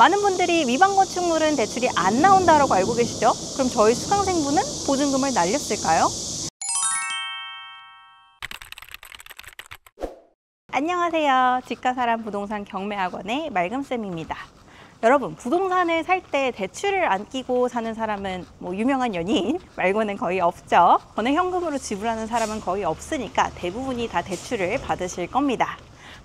많은 분들이 위반 건축물은 대출이 안 나온다라고 알고 계시죠? 그럼 저희 수강생분은 보증금을 날렸을까요? 안녕하세요. 집가사람 부동산 경매학원의 맑음쌤입니다. 여러분, 부동산을 살 때 대출을 안 끼고 사는 사람은 유명한 연예인 말고는 거의 없죠. 전액 현금으로 지불하는 사람은 거의 없으니까 대부분이 다 대출을 받으실 겁니다.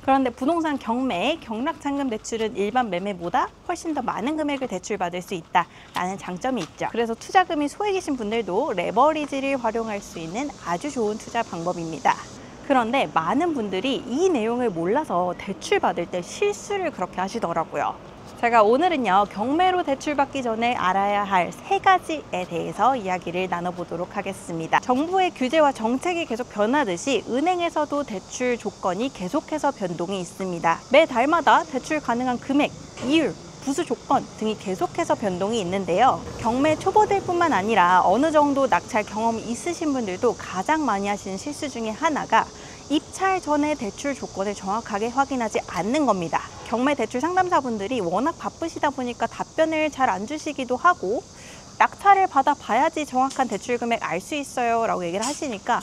그런데 부동산 경매, 경락잔금 대출은 일반 매매보다 훨씬 더 많은 금액을 대출받을 수 있다라는 장점이 있죠. 그래서 투자금이 소액이신 분들도 레버리지를 활용할 수 있는 아주 좋은 투자 방법입니다. 그런데 많은 분들이 이 내용을 몰라서 대출받을 때 실수를 그렇게 하시더라고요. 제가 오늘은요, 경매로 대출받기 전에 알아야 할 3가지에 대해서 이야기를 나눠보도록 하겠습니다. 정부의 규제와 정책이 계속 변하듯이 은행에서도 대출 조건이 계속해서 변동이 있습니다. 매 달마다 대출 가능한 금액, 이율, 부수 조건 등이 계속해서 변동이 있는데요. 경매 초보들 뿐만 아니라 어느 정도 낙찰 경험이 있으신 분들도 가장 많이 하시는 실수 중에 하나가 입찰 전에 대출 조건을 정확하게 확인하지 않는 겁니다. 경매 대출 상담사분들이 워낙 바쁘시다 보니까 답변을 잘 안 주시기도 하고, 낙찰을 받아봐야지 정확한 대출 금액 알 수 있어요 라고 얘기를 하시니까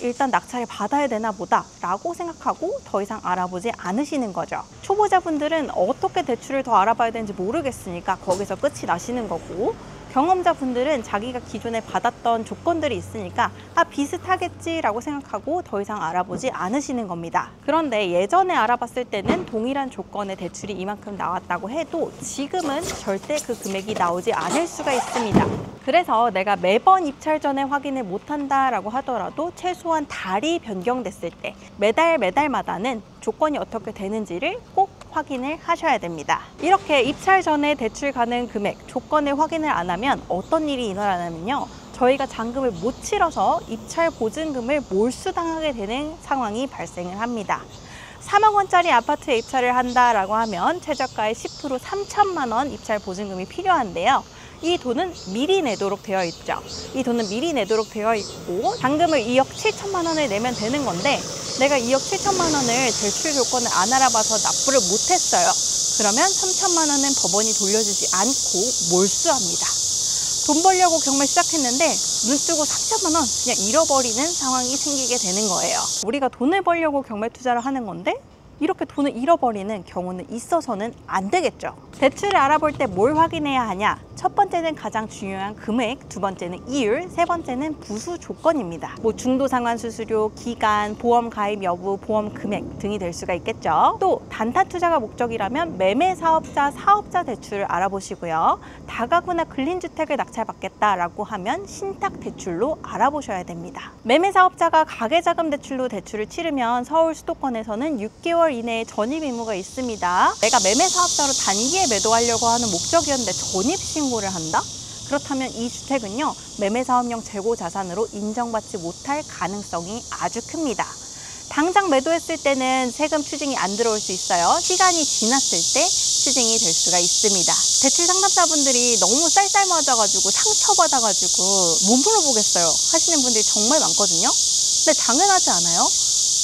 일단 낙찰을 받아야 되나 보다 라고 생각하고 더 이상 알아보지 않으시는 거죠. 초보자분들은 어떻게 대출을 더 알아봐야 되는지 모르겠으니까 거기서 끝이 나시는 거고, 경험자분들은 자기가 기존에 받았던 조건들이 있으니까 비슷하겠지 라고 생각하고 더 이상 알아보지 않으시는 겁니다. 그런데 예전에 알아봤을 때는 동일한 조건의 대출이 이만큼 나왔다고 해도 지금은 절대 그 금액이 나오지 않을 수가 있습니다. 그래서 내가 매번 입찰 전에 확인을 못한다 라고 하더라도 최소한 달이 변경됐을 때 매달마다는 조건이 어떻게 되는지를 꼭 확인을 하셔야 됩니다. 이렇게 입찰 전에 대출 가능 금액, 조건을 확인을 안 하면 어떤 일이 일어나냐면요, 저희가 잔금을 못 치러서 입찰 보증금을 몰수당하게 되는 상황이 발생을 합니다. 3억 원짜리 아파트에 입찰을 한다라고 하면 최저가의 10% 3천만 원 입찰 보증금이 필요한데요. 이 돈은 미리 내도록 되어 있죠. 이 돈은 미리 내도록 되어 있고 잔금을 2억 7천만 원을 내면 되는 건데, 내가 2억 7천만 원을 대출 조건을 안 알아봐서 납부를 못했어요. 그러면 3천만 원은 법원이 돌려주지 않고 몰수합니다. 돈 벌려고 경매 시작했는데 눈 뜨고 3천만 원 그냥 잃어버리는 상황이 생기게 되는 거예요. 우리가 돈을 벌려고 경매 투자를 하는 건데 이렇게 돈을 잃어버리는 경우는 있어서는 안 되겠죠. 대출을 알아볼 때 뭘 확인해야 하냐? 첫 번째는 가장 중요한 금액, 두 번째는 이율, 세 번째는 부수 조건입니다. 중도 상환 수수료, 기간, 보험 가입 여부, 보험 금액 등이 될 수가 있겠죠. 또 단타 투자가 목적이라면 매매 사업자, 사업자 대출을 알아보시고요. 다가구나 근린주택을 낙찰받겠다라고 하면 신탁 대출로 알아보셔야 됩니다. 매매 사업자가 가계자금 대출로 대출을 치르면 서울 수도권에서는 6개월 이내에 전입 의무가 있습니다. 내가 매매 사업자로 단기에 매도하려고 하는 목적이었는데 전입 신고를 한다? 그렇다면 이 주택은요, 매매사업용 재고자산으로 인정받지 못할 가능성이 아주 큽니다. 당장 매도했을 때는 세금 추징이 안 들어올 수 있어요. 시간이 지났을 때 추징이 될 수가 있습니다. 대출 상담사분들이 너무 쌀쌀맞아가지고 상처받아가지고 못 물어보겠어요 하시는 분들이 정말 많거든요. 근데 당연하지 않아요?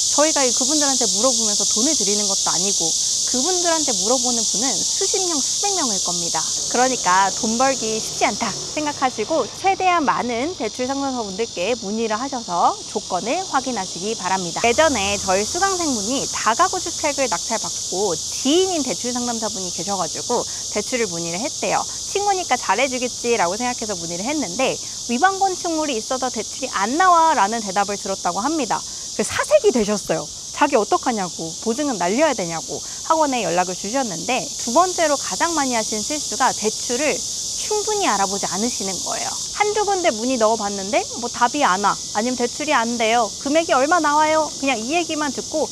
저희가 그분들한테 물어보면서 돈을 드리는 것도 아니고 그분들한테 물어보는 분은 수십 명, 수백 명일 겁니다. 그러니까 돈 벌기 쉽지 않다 생각하시고 최대한 많은 대출 상담사분들께 문의를 하셔서 조건을 확인하시기 바랍니다. 예전에 저희 수강생분이 다가구 주택을 낙찰받고 지인인 대출 상담사분이 계셔가지고 대출을 문의를 했대요. 친구니까 잘해주겠지라고 생각해서 문의를 했는데 위반 건축물이 있어서 대출이 안 나와 라는 대답을 들었다고 합니다. 사색이 되셨어요. 자기 어떡하냐고, 보증금 날려야 되냐고 학원에 연락을 주셨는데, 두 번째로 가장 많이 하시는 실수가 대출을 충분히 알아보지 않으시는 거예요. 한두 군데 문의 넣어봤는데 답이 안 와, 아니면 대출이 안 돼요, 금액이 얼마 나와요, 그냥 이 얘기만 듣고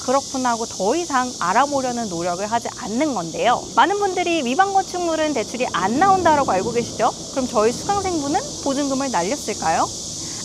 그렇구나 하고 더 이상 알아보려는 노력을 하지 않는 건데요. 많은 분들이 위반 건축물은 대출이 안 나온다라고 알고 계시죠? 그럼 저희 수강생분은 보증금을 날렸을까요?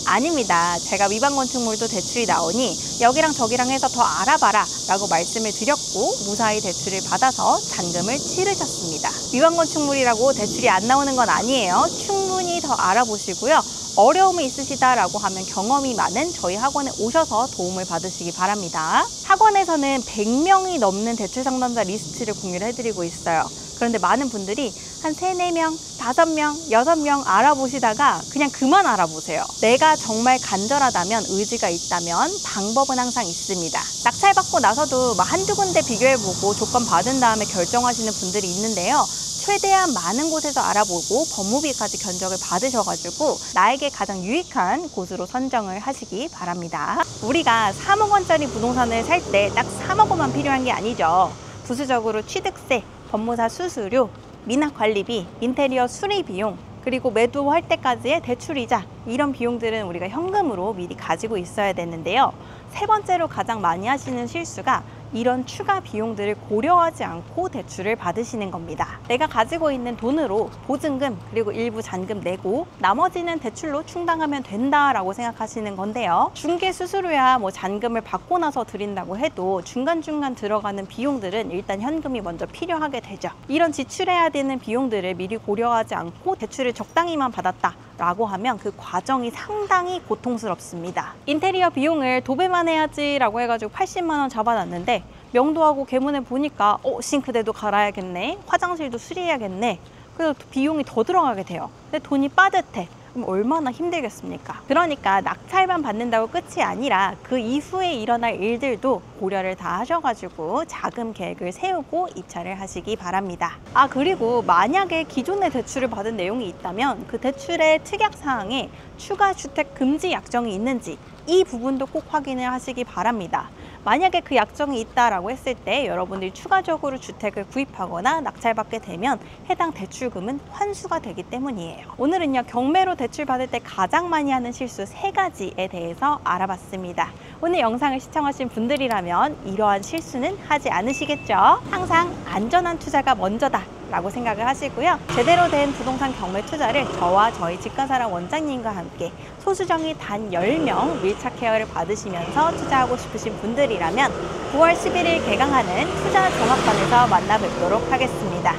아닙니다. 제가 위반 건축물도 대출이 나오니 여기랑 저기랑 해서 더 알아봐라 라고 말씀을 드렸고 무사히 대출을 받아서 잔금을 치르셨습니다. 위반 건축물이라고 대출이 안 나오는 건 아니에요. 충분히 더 알아보시고요. 어려움이 있으시다라고 하면 경험이 많은 저희 학원에 오셔서 도움을 받으시기 바랍니다. 학원에서는 100명이 넘는 대출 상담사 리스트를 공유를 해드리고 있어요. 그런데 많은 분들이 한 3, 4명, 5명, 6명 알아보시다가 그냥 그만 알아보세요. 내가 정말 간절하다면, 의지가 있다면 방법은 항상 있습니다. 낙찰받고 나서도 막 한두 군데 비교해보고 조건 받은 다음에 결정하시는 분들이 있는데요. 최대한 많은 곳에서 알아보고 법무비까지 견적을 받으셔가지고 나에게 가장 유익한 곳으로 선정을 하시기 바랍니다. 우리가 3억 원짜리 부동산을 살 때 딱 3억 원만 필요한 게 아니죠. 부수적으로 취득세, 법무사 수수료, 미납관리비, 인테리어 수리 비용, 그리고 매도할 때까지의 대출이자, 이런 비용들은 우리가 현금으로 미리 가지고 있어야 되는데요. 세 번째로 가장 많이 하시는 실수가 이런 추가 비용들을 고려하지 않고 대출을 받으시는 겁니다. 내가 가지고 있는 돈으로 보증금 그리고 일부 잔금 내고 나머지는 대출로 충당하면 된다라고 생각하시는 건데요. 중개 수수료야 뭐 잔금을 받고 나서 드린다고 해도 중간중간 들어가는 비용들은 일단 현금이 먼저 필요하게 되죠. 이런 지출해야 되는 비용들을 미리 고려하지 않고 대출을 적당히만 받았다 라고 하면 그 과정이 상당히 고통스럽습니다. 인테리어 비용을 도배만 해야지 라고 해가지고 80만 원 잡아놨는데 명도하고 개문해 보니까 싱크대도 갈아야겠네, 화장실도 수리해야겠네, 그래서 비용이 더 들어가게 돼요. 근데 돈이 빠듯해. 그럼 얼마나 힘들겠습니까? 그러니까 낙찰만 받는다고 끝이 아니라 그 이후에 일어날 일들도 고려를 다 하셔가지고 자금 계획을 세우고 입찰을 하시기 바랍니다. 그리고 만약에 기존에 대출을 받은 내용이 있다면 그 대출의 특약사항에 추가 주택 금지 약정이 있는지 이 부분도 꼭 확인을 하시기 바랍니다. 만약에 그 약정이 있다라고 했을 때 여러분들이 추가적으로 주택을 구입하거나 낙찰받게 되면 해당 대출금은 환수가 되기 때문이에요. 오늘은요, 경매로 대출 받을 때 가장 많이 하는 실수 3가지에 대해서 알아봤습니다. 오늘 영상을 시청하신 분들이라면 이러한 실수는 하지 않으시겠죠? 항상 안전한 투자가 먼저다 라고 생각을 하시고요. 제대로 된 부동산 경매 투자를 저와 저희 집가사랑 원장님과 함께 소수정의 단 10명 밀착 케어를 받으시면서 투자하고 싶으신 분들이라면 9월 11일 개강하는 투자 종합반에서 만나 뵙도록 하겠습니다.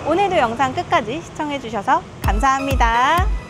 오늘도 영상 끝까지 시청해 주셔서 감사합니다.